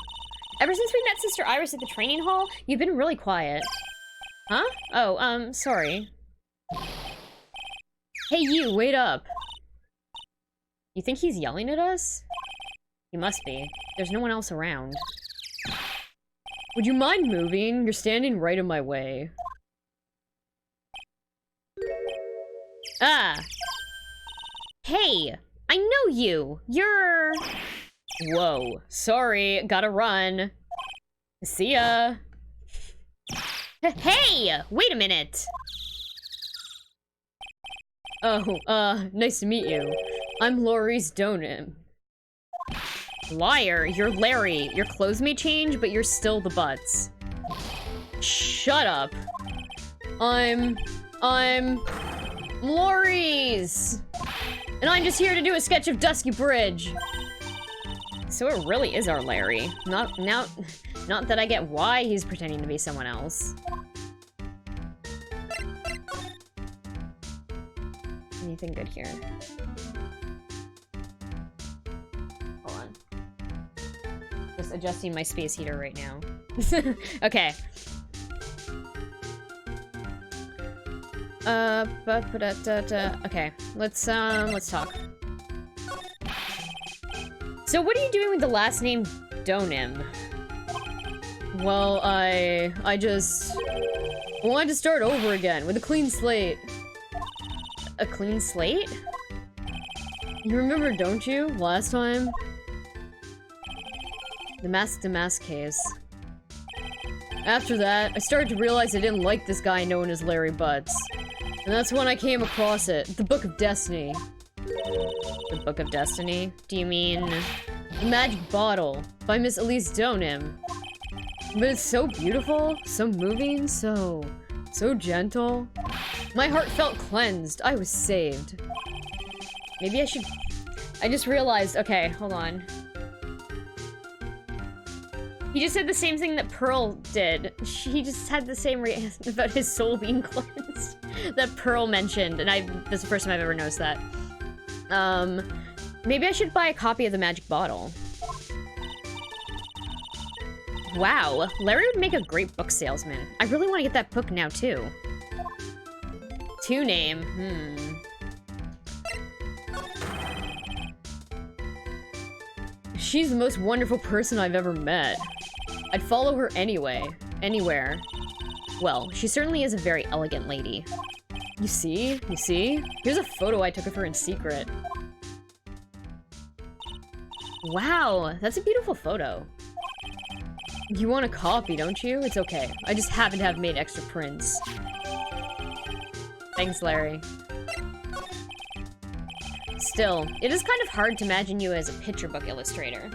Ever since we met Sister Iris at the training hall, you've been really quiet. Huh? Oh, sorry. Hey you, wait up. You think he's yelling at us? He must be. There's no one else around. Would you mind moving? You're standing right in my way. Ah! Hey! I know you! You're... Whoa. Sorry, gotta run. See ya. Hey! Wait a minute! Oh, nice to meet you. I'm Laurie's Donim. Liar, you're Larry. Your clothes may change, but you're still the butts. Shut up. I'm Laurie's! And I'm just here to do a sketch of Dusky Bridge. So it really is our Larry. Not that I get why he's pretending to be someone else. Anything good here? Hold on. Just adjusting my space heater right now. Okay. Okay, let's talk. So what are you doing with the last name Donim? Well, I just wanted to start over again with a clean slate. A clean slate? You remember, don't you? Last time? The mask case. After that, I started to realize I didn't like this guy known as Larry Butts. And that's when I came across it. The Book of Destiny. The Book of Destiny? Do you mean... The Magic Bottle by Miss Elise Donim. But it's so beautiful, so moving, so gentle. My heart felt cleansed. I was saved. Maybe I should... I just realized... Okay, hold on. He just said the same thing that Pearl did. He just had the same about his soul being cleansed that Pearl mentioned, and this is the first time I've ever noticed that. Maybe I should buy a copy of the Magic Bottle. Wow, Larry would make a great book salesman. I really want to get that book now, too. To name, She's the most wonderful person I've ever met. I'd follow her anyway. Anywhere. Well, she certainly is a very elegant lady. You see? You see? Here's a photo I took of her in secret. Wow, that's a beautiful photo. You want a copy, don't you? It's okay. I just happen to have made extra prints. Thanks, Larry. Still, it is kind of hard to imagine you as a picture book illustrator.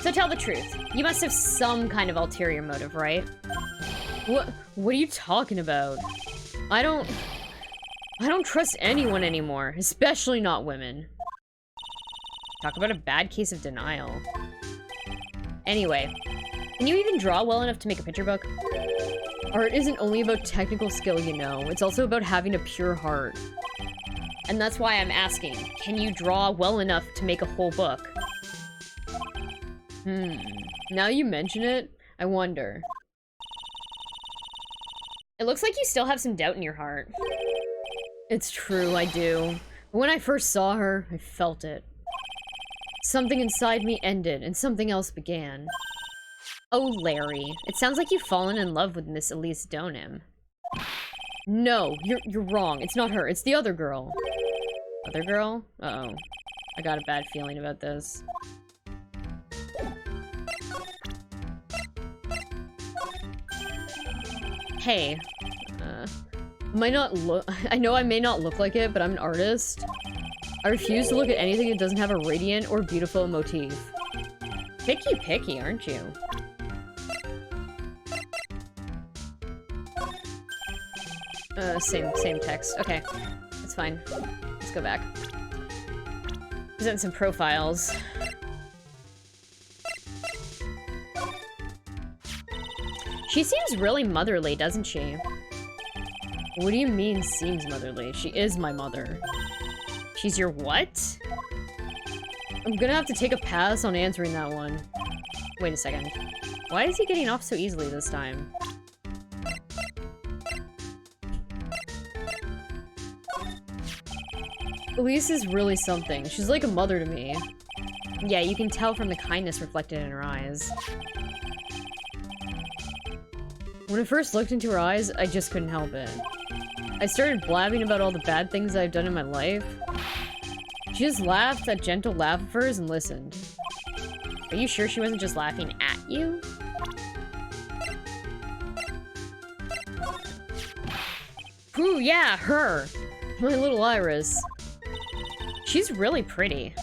So tell the truth. You must have some kind of ulterior motive, right? What are you talking about? I don't trust anyone anymore, especially not women. Talk about a bad case of denial. Anyway, can you even draw well enough to make a picture book? Art isn't only about technical skill, you know. It's also about having a pure heart. And that's why I'm asking, can you draw well enough to make a whole book? Now you mention it, I wonder. It looks like you still have some doubt in your heart. It's true, I do. But when I first saw her, I felt it. Something inside me ended, and something else began. Oh, Larry. It sounds like you've fallen in love with Miss Elise Donim. No, you're wrong. It's not her. It's the other girl. Other girl? Uh-oh. I got a bad feeling about this. Hey. I know I may not look like it, but I'm an artist. I refuse to look at anything that doesn't have a radiant or beautiful motif. Picky, aren't you? Same text. Okay, that's fine. Let's go back. Present some profiles. She seems really motherly, doesn't she? What do you mean, seems motherly? She is my mother. She's your what? I'm gonna have to take a pass on answering that one. Wait a second. Why is he getting off so easily this time? Elise is really something. She's like a mother to me. Yeah, you can tell from the kindness reflected in her eyes. When I first looked into her eyes, I just couldn't help it. I started blabbing about all the bad things I've done in my life. She just laughed that gentle laugh of hers and listened. Are you sure she wasn't just laughing at you? Ooh, yeah, her! My little Iris. She's really pretty.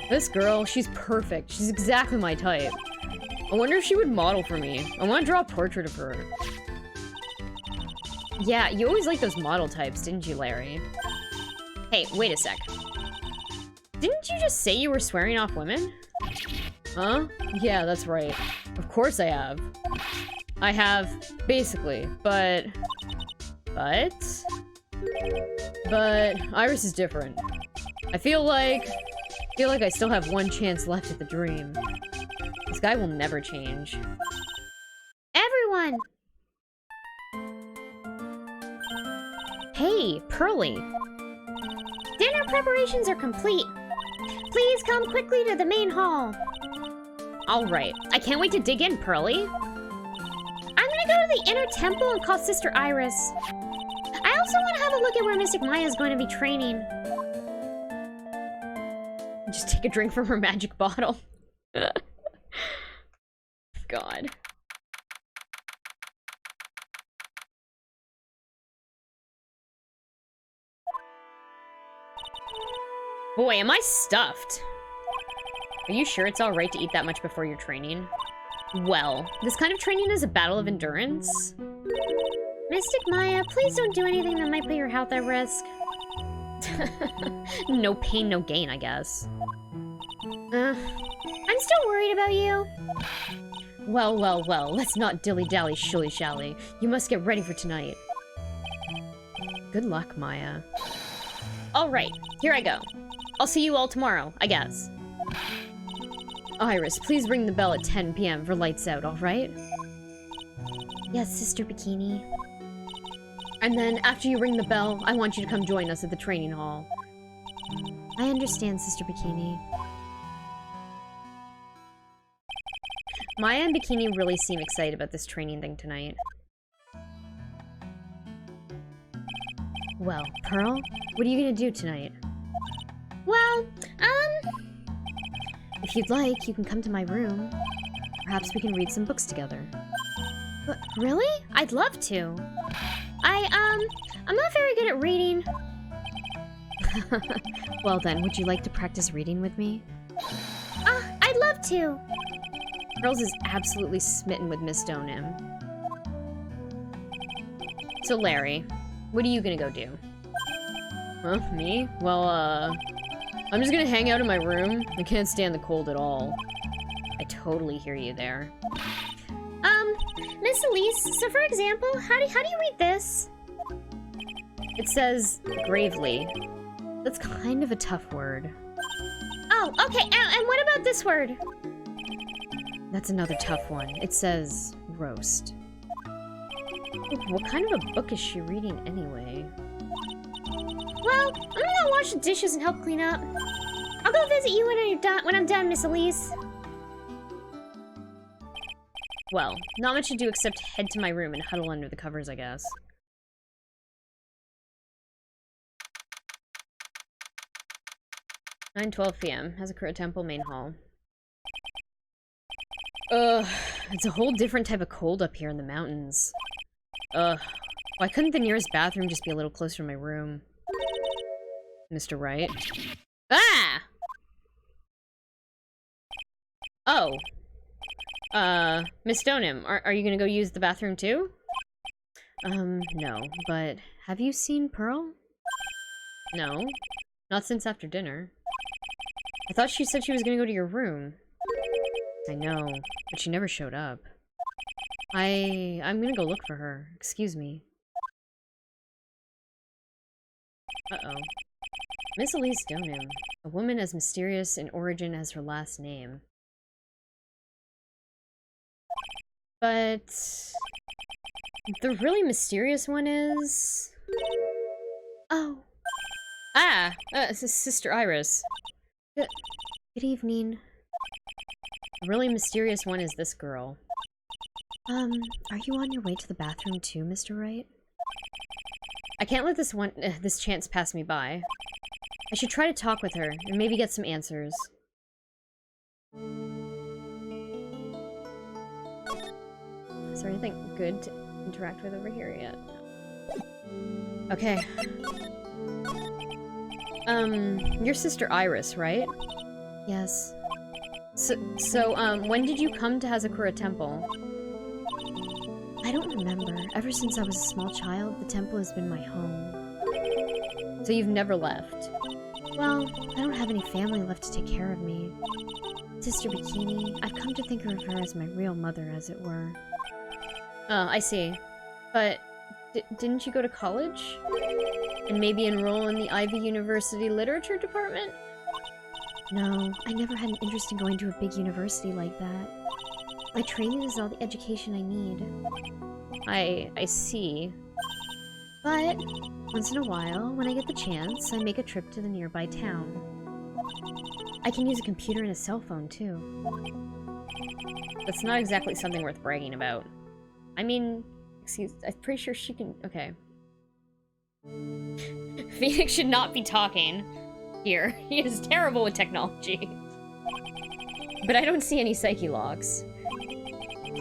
This girl, she's perfect. She's exactly my type. I wonder if she would model for me. I want to draw a portrait of her. Yeah, you always liked those model types, didn't you, Larry? Hey, wait a sec. Didn't you just say you were swearing off women? Huh? Yeah, that's right. Of course I have. I have, basically, but Iris is different. I feel like I still have one chance left at the dream. This guy will never change. Everyone! Hey, Pearly! Dinner preparations are complete. Please come quickly to the main hall. Alright, I can't wait to dig in, Pearly. I'm gonna go to the inner temple and call Sister Iris. I also want to have a look at where Mystic Maya is going to be training. Just take a drink from her magic bottle. God. Boy, am I stuffed. Are you sure it's alright to eat that much before your training? Well, this kind of training is a battle of endurance. Mystic Maya, please don't do anything that might put your health at risk. No pain, no gain, I guess. I'm still worried about you. Well, let's not dilly-dally shilly-shally. You must get ready for tonight. Good luck, Maya. Alright, here I go. I'll see you all tomorrow, I guess. Iris, please ring the bell at 10 p.m. for lights out, alright? Yes, Sister Bikini. And then, after you ring the bell, I want you to come join us at the training hall. I understand, Sister Bikini. Maya and Bikini really seem excited about this training thing tonight. Well, Pearl, what are you gonna do tonight? Well, If you'd like, you can come to my room. Perhaps we can read some books together. but really? I'd love to. I'm not very good at reading. Well then, would you like to practice reading with me? I'd love to. Pearls is absolutely smitten with Miss Stoneham. So Larry, what are you gonna go do? Huh, me? Well, I'm just gonna hang out in my room. I can't stand the cold at all. I totally hear you there. Miss Elise, so for example, how do you read this? It says, gravely. That's kind of a tough word. Oh, okay, and what about this word? That's another tough one. It says, roast. What kind of a book is she reading anyway? Well, I'm gonna wash the dishes and help clean up. I'll go visit you when I'm done, Miss Elise. Well, not much to do except head to my room and huddle under the covers, I guess. Nine 12 p.m. Hazakura Temple Main Hall. Ugh, it's a whole different type of cold up here in the mountains. Ugh, why couldn't the nearest bathroom just be a little closer to my room? Mr. Wright? Ah! Oh. Miss Stoneham, are you gonna go use the bathroom too? No, but have you seen Pearl? No, not since after dinner. I thought she said she was gonna go to your room. I know, but she never showed up. I'm gonna go look for her. Excuse me. Uh-oh. Miss Elise Stoneham, a woman as mysterious in origin as her last name. But the really mysterious one is... Oh. Ah! Sister Iris. Good evening. The really mysterious one is this girl. Are you on your way to the bathroom too, Mr. Wright? I can't let this chance pass me by. I should try to talk with her, and maybe get some answers. Is there anything good to interact with over here yet? Okay. Your sister Iris, right? Yes. So, when did you come to Hazakura Temple? I don't remember. Ever since I was a small child, the temple has been my home. So you've never left? Well, I don't have any family left to take care of me. Sister Bikini, I've come to think of her as my real mother, as it were. Oh, I see. But didn't you go to college? And maybe enroll in the Ivy University Literature Department? No, I never had an interest in going to a big university like that. My training is all the education I need. I see. But, once in a while, when I get the chance, I make a trip to the nearby town. I can use a computer and a cell phone, too. That's not exactly something worth bragging about. I mean, I'm pretty sure she can... Okay. Phoenix should not be talking here. He is terrible with technology. But I don't see any psyche locks.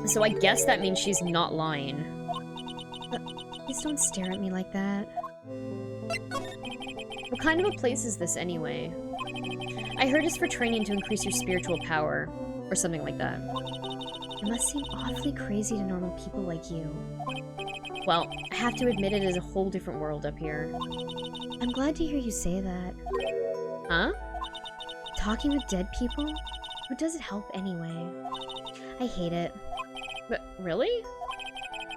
So I guess that means she's not lying. Please don't stare at me like that. What kind of a place is this anyway? I heard it's for training to increase your spiritual power, or something like that. It must seem awfully crazy to normal people like you. Well, I have to admit it is a whole different world up here. I'm glad to hear you say that. Huh? Talking with dead people? Who does it help anyway? I hate it. But really?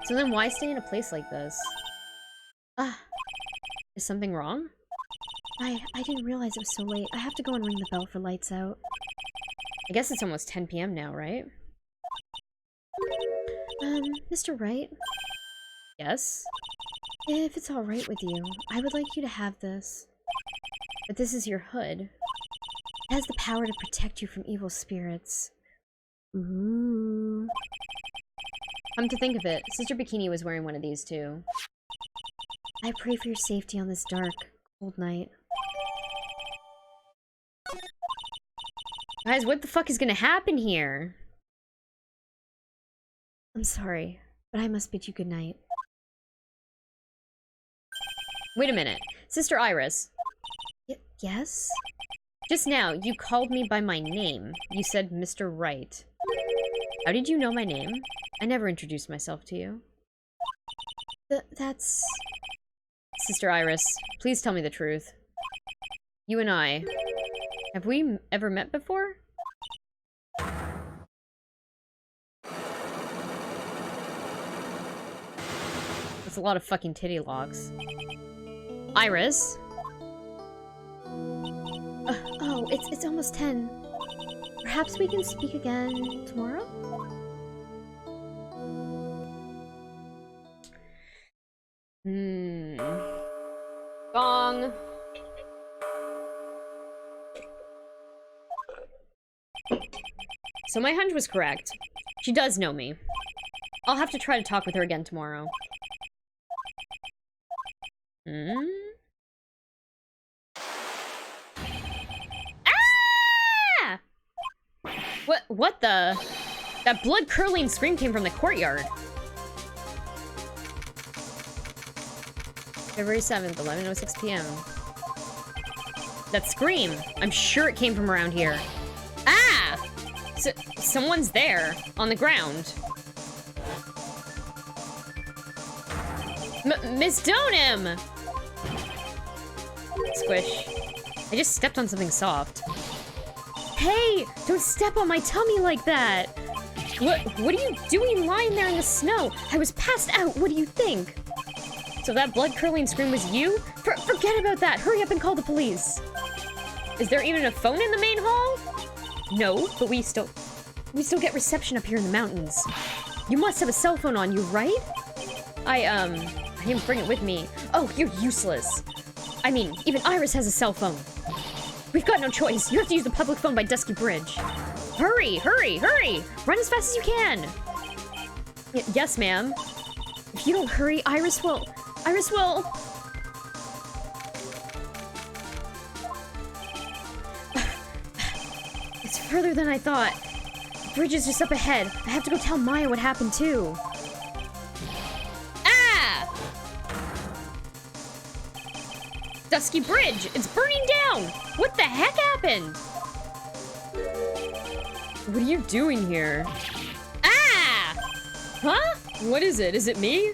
So then why stay in a place like this? Ah, Is something wrong? I didn't realize it was so late. I have to go and ring the bell for lights out. I guess it's almost 10 p.m. now, right? Mr. Wright? Yes? If it's alright with you, I would like you to have this. But this is your hood. It has the power to protect you from evil spirits. Ooh. Come to think of it, Sister Bikini was wearing one of these too. I pray for your safety on this dark, cold night. Guys, what the fuck is gonna happen here? I'm sorry, but I must bid you good night. Wait a minute. Sister Iris. Yes? Just now, you called me by my name. You said Mr. Wright. How did you know my name? I never introduced myself to you. That's... Sister Iris, please tell me the truth. You and I, have we ever met before? That's a lot of fucking titty logs. Iris? Oh, it's almost 10. Perhaps we can speak again tomorrow? Gong. So my hunch was correct. She does know me. I'll have to try to talk with her again tomorrow. Ah! What the? That blood-curdling scream came from the courtyard. February 7th, 11:06 p.m. That scream! I'm sure it came from around here. Ah! Someone's there, on the ground. Miss Donham! Squish. I just stepped on something soft. Hey! Don't step on my tummy like that! What are you doing lying there in the snow? I was passed out, what do you think? So that blood-curdling scream was you? Forget about that! Hurry up and call the police! Is there even a phone in the main hall? No, but we still get reception up here in the mountains. You must have a cell phone on you, right? I didn't bring it with me. Oh, you're useless. I mean, even Iris has a cell phone. We've got no choice. You have to use the public phone by Dusky Bridge. Hurry, hurry, hurry! Run as fast as you can! Yes, ma'am. If you don't hurry, Iris will... It's further than I thought. The bridge is just up ahead. I have to go tell Maya what happened, too. Ah! Dusky Bridge! It's burning down! What the heck happened? What are you doing here? Ah! Huh? What is it? Is it me?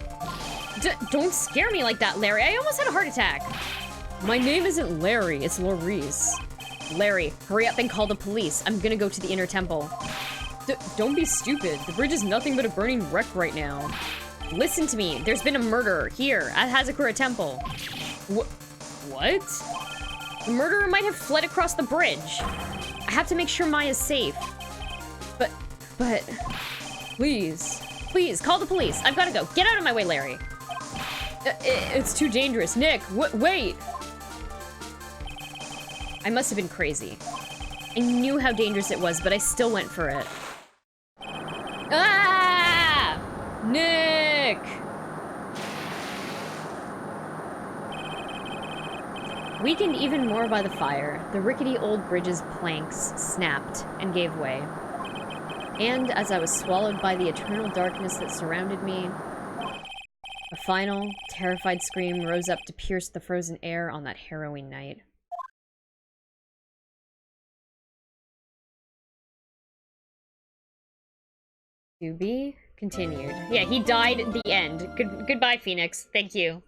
Don't scare me like that, Larry. I almost had a heart attack. My name isn't Larry, it's Laurice. Larry, hurry up and call the police. I'm gonna go to the inner temple. Don't be stupid. The bridge is nothing but a burning wreck right now. Listen to me. There's been a murder here at Hazakura Temple. What? The murderer might have fled across the bridge. I have to make sure Maya's safe. But... Please, call the police. I've gotta go. Get out of my way, Larry. It's too dangerous. Nick, wait! I must have been crazy. I knew how dangerous it was, but I still went for it. Ah! Nick! Weakened even more by the fire, the rickety old bridge's planks snapped and gave way. And as I was swallowed by the eternal darkness that surrounded me, a final, terrified scream rose up to pierce the frozen air on that harrowing night. To be continued. Yeah, he died at the end. Goodbye, Phoenix. Thank you.